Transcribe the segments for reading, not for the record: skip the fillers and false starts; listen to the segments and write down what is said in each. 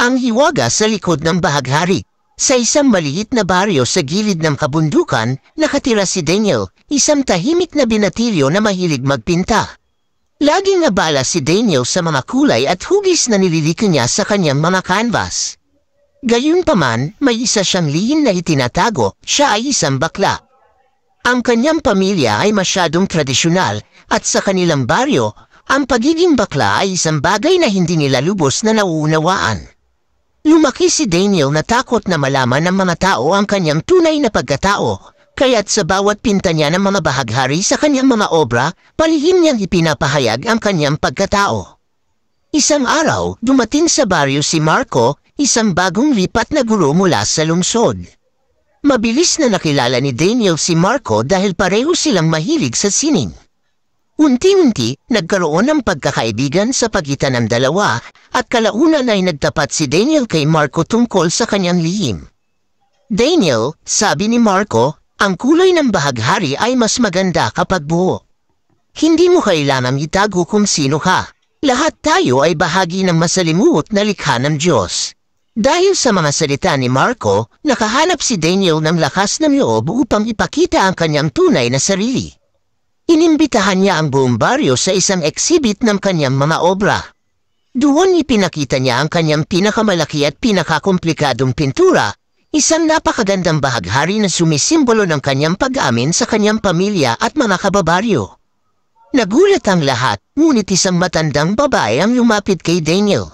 Ang hiwaga sa likod ng bahaghari. Sa isang maliit na baryo sa gilid ng kabundukan, nakatira si Daniel, isang tahimik na binatilyo na mahilig magpinta. Laging abala si Daniel sa mga kulay at hugis na nililikha niya sa kanyang mga canvas. Gayunpaman, may isa siyang lihim na itinatago, siya ay isang bakla. Ang kanyang pamilya ay masyadong tradisyonal at sa kanilang baryo, ang pagiging bakla ay isang bagay na hindi nila lubos na nauunawaan. Lumaki si Daniel na takot na malaman ng mga tao ang kanyang tunay na pagkatao, kaya't sa bawat pinta niya ng mga bahaghari sa kanyang mga obra, palihim niyang ipinapahayag ang kanyang pagkatao. Isang araw, dumating sa baryo si Marco, isang bagong lipat na guro mula sa lungsod. Mabilis na nakilala ni Daniel si Marco dahil pareho silang mahilig sa sining. Unti-unti, nagkaroon ng pagkakaibigan sa pagitan ng dalawa at kalaunan ay nagtapat si Daniel kay Marco tungkol sa kanyang lihim. Daniel, sabi ni Marco, ang kulay ng bahaghari ay mas maganda kapag buo. Hindi mo kailangang itago kung sino ka. Lahat tayo ay bahagi ng masalimuot na likha ng Diyos. Dahil sa mga salita ni Marco, nakahanap si Daniel ng lakas ng loob upang ipakita ang kanyang tunay na sarili. Inimbitahan niya ang buong baryo sa isang exhibit ng kanyang mga obra. Doon ipinakita niya ang kanyang pinakamalaki at pinakakomplikadong pintura, isang napakagandang bahaghari na sumisimbolo ng kanyang pag-amin sa kanyang pamilya at mga kababaryo. Nagulat ang lahat, ngunit isang matandang babae ang lumapit kay Daniel.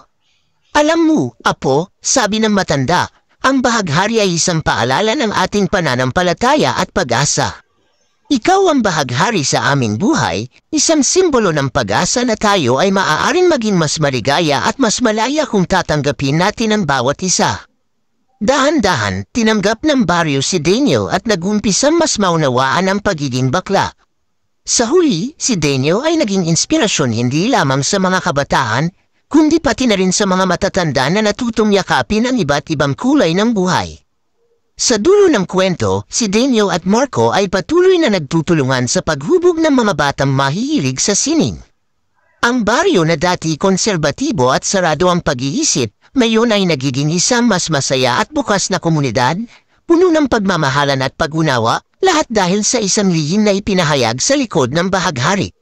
Alam mo, apo, sabi ng matanda, ang bahaghari ay isang paalala ng ating pananampalataya at pag-asa. Ikaw ang bahaghari sa aming buhay, isang simbolo ng pag-asa na tayo ay maaaring maging mas maligaya at mas malaya kung tatanggapin natin ang bawat isa. Dahan-dahan, tinanggap ng baryo si Daniel at nagumpisang mas maunawaan ang pagiging bakla. Sa huli, si Daniel ay naging inspirasyon hindi lamang sa mga kabataan, kundi pati na rin sa mga matatanda na natutong yakapin ang iba't ibang kulay ng buhay. Sa dulo ng kwento, si Daniel at Marco ay patuloy na nagtutulungan sa paghubog ng mga batang mahihilig sa sining. Ang baryo na dati konserbatibo at sarado ang pag-iisip, ngayon ay nagiging isang mas masaya at bukas na komunidad, puno ng pagmamahalan at pag-unawa, lahat dahil sa isang lihim na ipinahayag sa likod ng bahaghari.